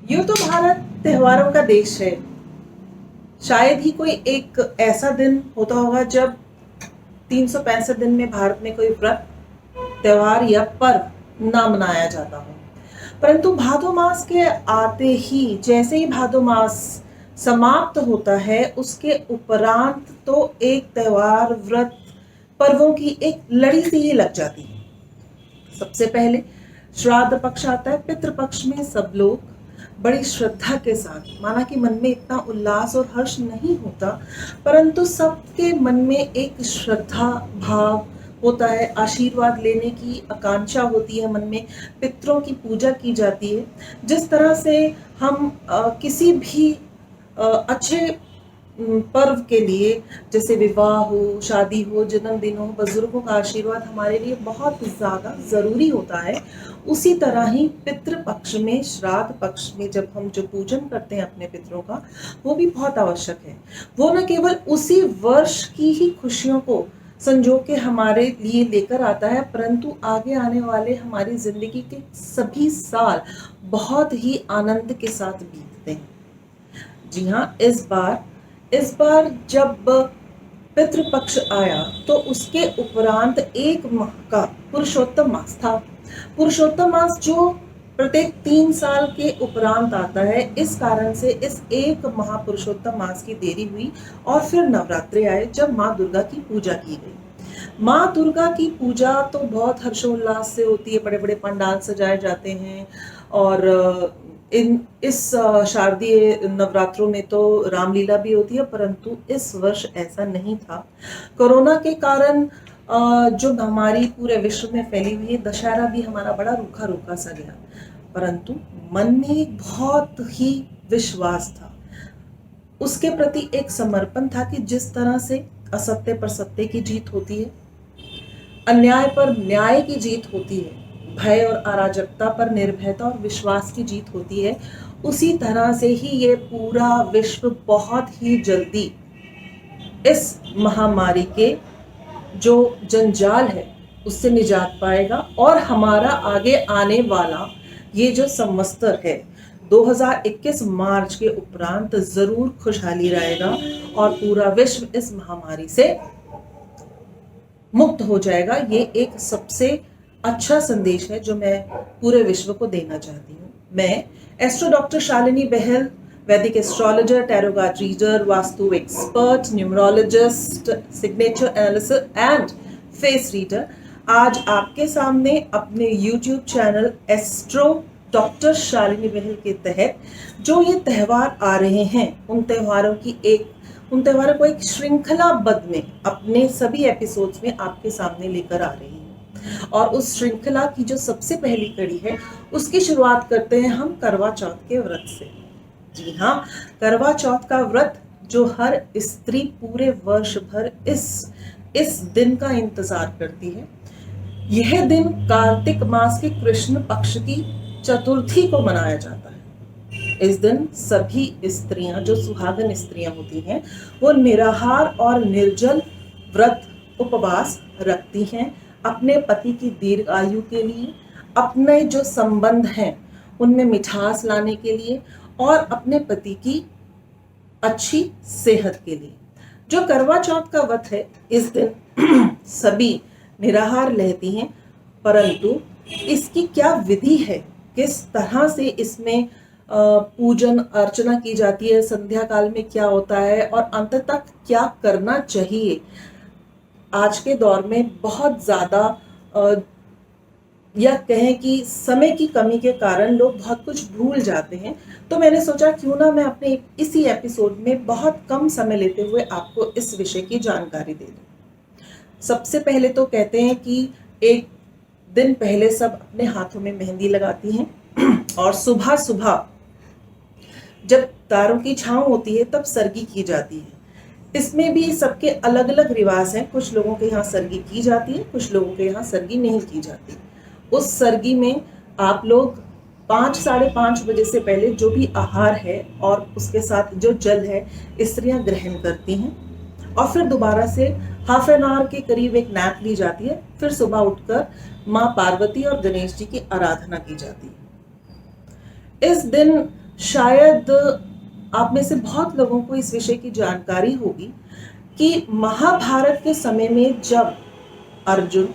यूं तो भारत त्योहारों का देश है। शायद ही कोई एक ऐसा दिन होता होगा जब 365 दिन में भारत में कोई व्रत, त्योहार या पर्व ना मनाया जाता हो। परंतु भादो मास के आते ही, जैसे ही भादो मास समाप्त होता है, उसके उपरांत तो एक त्योहार, व्रत, पर्वों की एक लड़ी सी ही लग जाती है। सबसे पहले श्राद्ध पक्ष आता है। पितृ पक्ष में सब लोग बड़ी श्रद्धा के साथ, माना कि मन में इतना उल्लास और हर्ष नहीं होता, परंतु सबके मन में एक श्रद्धा भाव होता है। आशीर्वाद लेने की आकांक्षा होती है मन में। पितरों की पूजा की जाती है। जिस तरह से हम किसी भी अच्छे पर्व के लिए, जैसे विवाह हो, शादी हो, जन्मदिन हो, बुजुर्गों का आशीर्वाद हमारे लिए बहुत ज़्यादा ज़रूरी होता है। उसी तरह ही पितृ पक्ष में, श्राद्ध पक्ष में जब हम जो पूजन करते हैं अपने पितरों का, वो भी बहुत आवश्यक है। वो न केवल उसी वर्ष की ही खुशियों को संजो के हमारे लिए लेकर आता है, परंतु आगे आने वाले हमारी जिंदगी के सभी साल बहुत ही आनंद के साथ बीतते हैं। जी हाँ, इस बार जब पितृपक्ष आया तो उसके उपरांत एक माह का पुरुषोत्तम मास था। पुरुषोत्तम मास जो प्रत्येक 3 साल के उपरांत आता है, इस कारण से इस एक महापुरुषोत्तम मास की देरी हुई और फिर नवरात्रे आए जब माँ दुर्गा की पूजा की गई। माँ दुर्गा की पूजा तो बहुत हर्षोल्लास से होती है। बड़े बड़े पंडाल सजाए जाते हैं और इस शारदीय नवरात्रों में तो रामलीला भी होती है, परंतु इस वर्ष ऐसा नहीं था। कोरोना के कारण जो हमारी पूरे विश्व में फैली हुई है, दशहरा भी हमारा बड़ा रूखा रूखा सा गया, परंतु मन में एक बहुत ही विश्वास था, उसके प्रति एक समर्पण था कि जिस तरह से असत्य पर सत्य की जीत होती है, अन्याय पर न्याय की जीत होती है, भय और अराजकता पर निर्भयता और विश्वास की जीत होती है, उसी तरह से ही ये पूरा विश्व बहुत ही जल्दी इस महामारी के जो जंजाल है उससे निजात पाएगा और हमारा आगे आने वाला ये जो संवत्सर है 2021 मार्च के उपरांत जरूर खुशहाली रहेगा और पूरा विश्व इस महामारी से मुक्त हो जाएगा। ये एक सबसे अच्छा संदेश है जो मैं पूरे विश्व को देना चाहती हूँ। मैं एस्ट्रो डॉक्टर शालिनी बहल, वैदिक astrologer, tarot card reader, vastu expert, numerologist, signature analysis and face reader, आज आपके सामने अपने YouTube channel astro doctor Shalini Bahl के तहत जो ये त्यौहार आ रहे हैं, उन त्योहारों को एक श्रृंखलाबद्ध में अपने सभी एपिसोड्स में आपके सामने लेकर आ रही हूँ। और उस श्रृंखला की जो सबसे पहली कड़ी है, उसकी शुरुआत करते हैं हम करवा चौथ के व्रत से। जी हाँ, करवा चौथ का व्रत जो हर स्त्री पूरे वर्ष भर इस दिन का इंतजार करती है। यह दिन कार्तिक मास के कृष्ण पक्ष की चतुर्थी को मनाया जाता है। इस दिन सभी स्त्रियां, जो सुहागन स्त्रियां होती हैं, वो निराहार और निर्जल व्रत उपवास रखती हैं अपने पति की दीर्घ आयु के लिए, अपने जो संबंध हैं उनमें मिठास लाने के लिए और अपने पति की अच्छी सेहत के लिए। जो करवा चौथ का व्रत है, इस दिन सभी निराहार रहती हैं, परंतु इसकी क्या विधि है, किस तरह से इसमें पूजन अर्चना की जाती है, संध्या काल में क्या होता है और अंत तक क्या करना चाहिए, आज के दौर में बहुत ज़्यादा या कहें कि समय की कमी के कारण लोग बहुत कुछ भूल जाते हैं। तो मैंने सोचा क्यों ना मैं अपने इसी एपिसोड में बहुत कम समय लेते हुए आपको इस विषय की जानकारी दे दूं। सबसे पहले तो कहते हैं कि एक दिन पहले सब अपने हाथों में मेहंदी लगाती हैं और सुबह सुबह जब तारों की छांव होती है तब सरगी की जाती है। इसमें भी सबके अलग अलग रिवाज हैं। कुछ लोगों के यहाँ सरगी की जाती है, कुछ लोगों के यहाँ सरगी नहीं की जाती। उस सरगी में आप लोग 5 साढ़े 5 बजे से पहले जो भी आहार है और उसके साथ जो जल है, स्त्रियां ग्रहण करती हैं और फिर दोबारा से हाफ एन आवर के करीब एक नैप ली जाती है। फिर सुबह उठकर माँ पार्वती और गणेश जी की आराधना की जाती है। इस दिन शायद आप में से बहुत लोगों को इस विषय की जानकारी होगी कि महाभारत के समय में जब अर्जुन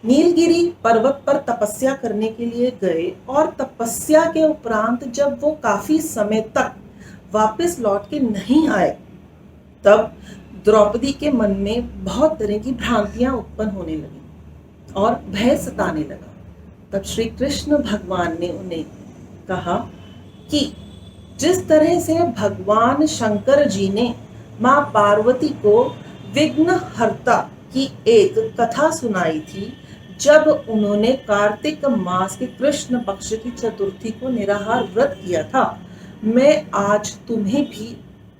नीलगिरी पर्वत पर तपस्या करने के लिए गए और तपस्या के उपरांत जब वो काफी समय तक वापस लौट के नहीं आए, तब द्रौपदी के मन में बहुत तरह की भ्रांतियां उत्पन्न होने लगी और भय सताने लगा। तब श्री कृष्ण भगवान ने उन्हें कहा कि जिस तरह से भगवान शंकर जी ने मां पार्वती को विघ्नहर्ता की एक कथा सुनाई थी जब उन्होंने कार्तिक मास के कृष्ण पक्ष की चतुर्थी को निराहार व्रत किया था, मैं आज तुम्हें भी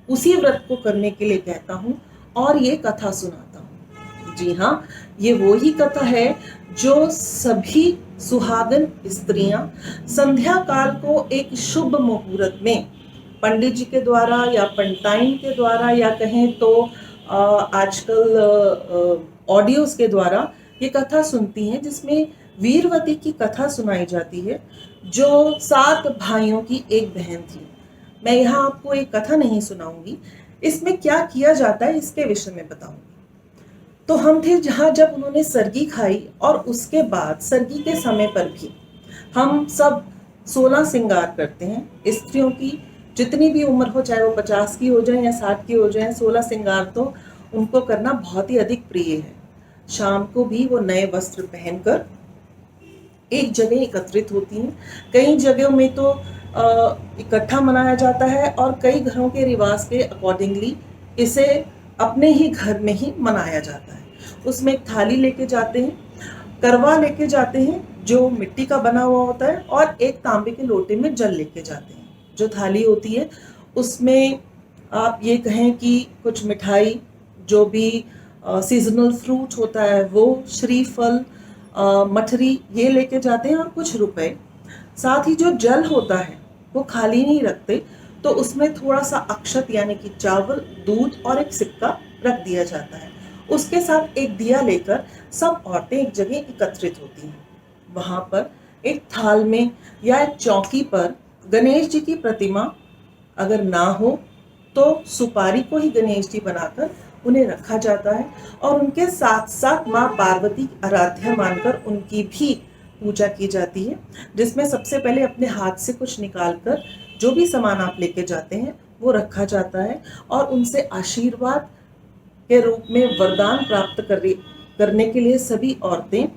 उसी व्रत को करने के लिए कहता हूँ और ये कथा सुनाता हूँ। जी हाँ, ये वो ही कथा है जो सभी सुहागन स्त्रियां संध्या काल को एक शुभ मुहूर्त में पंडित जी के द्वारा या पंटाइन के द्वारा या कहें तो आजकल ऑडियोज के द्वारा ये कथा सुनती हैं, जिसमें वीरवती की कथा सुनाई जाती है जो 7 भाइयों की एक बहन थी। मैं यहाँ आपको एक कथा नहीं सुनाऊंगी, इसमें क्या किया जाता है इसके विषय में बताऊंगी। तो हम थे जहाँ जब उन्होंने सरगी खाई और उसके बाद सरगी के समय पर भी हम सब 16 श्रृंगार करते हैं। स्त्रियों की जितनी भी उम्र हो, चाहे वो 50 की हो जाए या 60 की हो जाए, 16 श्रृंगार तो उनको करना बहुत ही अधिक प्रिय है। शाम को भी वो नए वस्त्र पहनकर एक जगह एकत्रित होती हैं। कई जगहों में तो इकट्ठा मनाया जाता है और कई घरों के रिवाज के अकॉर्डिंगली इसे अपने ही घर में ही मनाया जाता है। उसमें एक थाली लेके जाते हैं, करवा लेके जाते हैं जो मिट्टी का बना हुआ होता है, और एक तांबे के लोटे में जल लेके जाते हैं। जो थाली होती है उसमें आप ये कहें कि कुछ मिठाई, जो भी सीजनल फ्रूट होता है वो, श्रीफल, मठरी, ये लेके जाते हैं और कुछ रुपए। साथ ही जो जल होता है वो खाली नहीं रखते, तो उसमें थोड़ा सा अक्षत यानी कि चावल, दूध और एक सिक्का रख दिया जाता है। उसके साथ एक दिया लेकर सब औरतें एक जगह एकत्रित होती हैं। वहां पर एक थाल में या एक चौकी पर गणेश जी की प्रतिमा अगर ना हो तो सुपारी को ही गणेश जी बनाकर उन्हें रखा जाता है और उनके साथ साथ माँ पार्वती आराध्या मानकर उनकी भी पूजा की जाती है, जिसमें सबसे पहले अपने हाथ से कुछ निकालकर जो भी सामान आप लेके जाते हैं वो रखा जाता है और उनसे आशीर्वाद के रूप में वरदान प्राप्त करने के लिए सभी औरतें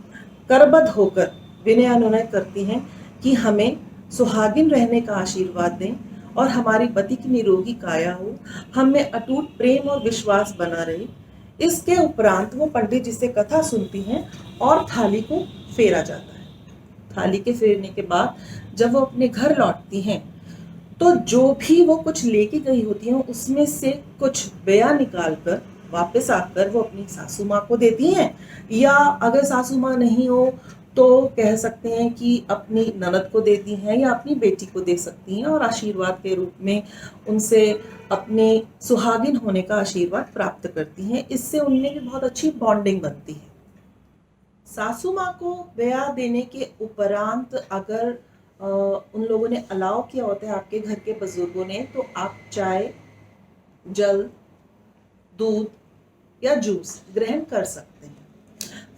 करबद्ध होकर विनय अनुनय करती हैं कि हमें सुहागिन रहने का आशीर्वाद दें और हमारी पति की निरोगी काया हो, हमें अटूट प्रेम और विश्वास बना रहे। इसके उपरांत वो पंडित जी से कथा सुनती हैं और थाली को फेरा जाता है। थाली के फेरने के बाद जब वो अपने घर लौटती हैं तो जो भी वो कुछ लेके गई होती हैं उसमें से कुछ बेया निकालकर वापस आकर वो अपनी सासू माँ को देती हैं, या अगर सासू माँ नहीं हो तो कह सकते हैं कि अपनी ननद को देती हैं या अपनी बेटी को दे सकती हैं और आशीर्वाद के रूप में उनसे अपने सुहागिन होने का आशीर्वाद प्राप्त करती हैं। इससे उनमें भी बहुत अच्छी बॉन्डिंग बनती है। सासू माँ को बेया देने के उपरांत अगर उन लोगों ने अलाउ किया होता है आपके घर के बुजुर्गों ने, तो आप चाय, जल, दूध या जूस ग्रहण कर सकते हैं।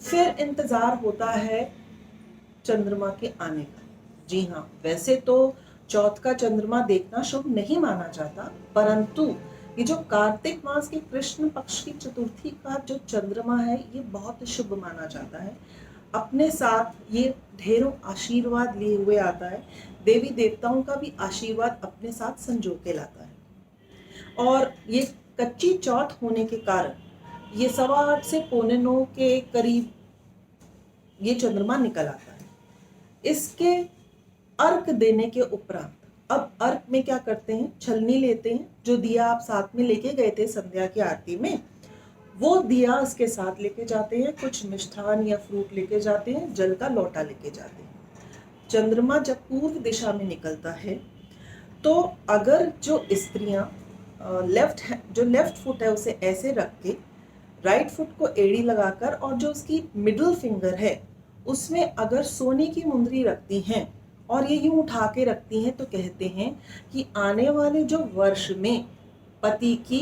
फिर इंतजार होता है चंद्रमा के आने का। जी हाँ, वैसे तो चौथ का चंद्रमा देखना शुभ नहीं माना जाता, परंतु ये जो कार्तिक मास के कृष्ण पक्ष की चतुर्थी का जो चंद्रमा है ये बहुत शुभ माना जाता है। अपने साथ ये ढेरों आशीर्वाद लिए हुए आता है, देवी देवताओं का भी आशीर्वाद अपने साथ संजो के लाता है। और ये कच्ची चौथ होने के कारण ये 8:15 से 8:45 के करीब ये चंद्रमा निकल आता है। इसके अर्क देने के उपरांत अब अर्क में क्या करते हैं, छलनी लेते हैं, जो दिया आप साथ में लेके गए थे संध्या की आरती में, वो दिया उसके साथ लेके जाते हैं, कुछ मिष्ठान या फ्रूट लेके जाते हैं, जल का लोटा लेके जाते हैं। चंद्रमा जब पूर्व दिशा में निकलता है तो अगर जो स्त्रियां जो लेफ्ट फुट है उसे ऐसे रख के राइट फुट को एड़ी लगाकर और जो उसकी मिडिल फिंगर है उसमें अगर सोने की मुंदरी रखती हैं और ये यूं उठा के रखती हैं, तो कहते हैं कि आने वाले जो वर्ष में पति की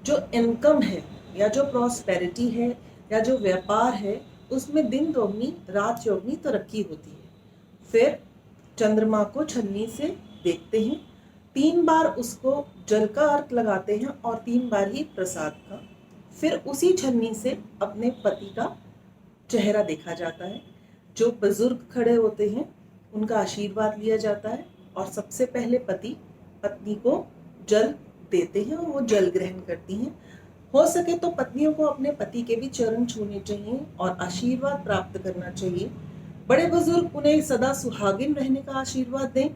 जो इनकम है या जो प्रॉस्पेरिटी है या जो व्यापार है, उसमें दिन दोगुनी रात चौगुनी तरक्की होती है। फिर चंद्रमा को छन्नी से देखते हैं, 3 बार उसको जल का अर्घ लगाते हैं और 3 बार ही प्रसाद का। फिर उसी छन्नी से अपने पति का चेहरा देखा जाता है। जो बुजुर्ग खड़े होते हैं उनका आशीर्वाद लिया जाता है और सबसे पहले पति पत्नी को जल देते हैं और वो जल ग्रहण करती हैं। हो सके तो पत्नियों को अपने पति के भी चरण छूने चाहिए और आशीर्वाद प्राप्त करना चाहिए। बड़े बुजुर्ग उन्हें सदा सुहागिन रहने का आशीर्वाद दें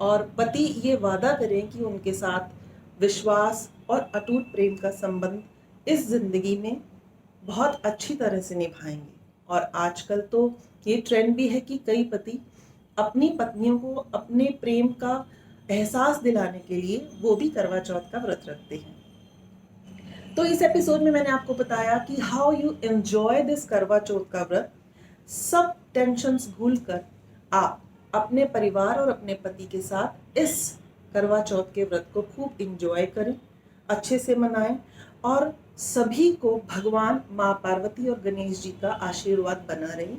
और पति ये वादा करें कि उनके साथ विश्वास और अटूट प्रेम का संबंध इस जिंदगी में बहुत अच्छी तरह से निभाएंगे। और आजकल तो ये ट्रेंड भी है कि कई पति अपनी पत्नियों को अपने प्रेम का एहसास दिलाने के लिए वो भी करवा चौथ का व्रत रखते हैं। तो इस एपिसोड में मैंने आपको बताया कि हाउ यू एंजॉय दिस करवा चौथ का व्रत। सब टेंशन्स भूलकर आप अपने परिवार और अपने पति के साथ इस करवा चौथ के व्रत को खूब एंजॉय करें, अच्छे से मनाएं और सभी को भगवान माँ पार्वती और गणेश जी का आशीर्वाद बना रहे।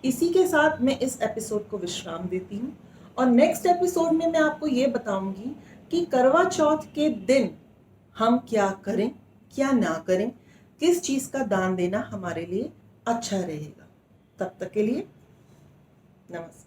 इसी के साथ मैं इस एपिसोड को विश्राम देती हूँ और नेक्स्ट एपिसोड में मैं आपको ये बताऊंगी कि करवा चौथ के दिन हम क्या करें, क्या ना करें, किस चीज़ का दान देना हमारे लिए अच्छा रहेगा। तब तक के लिए नमस्कार।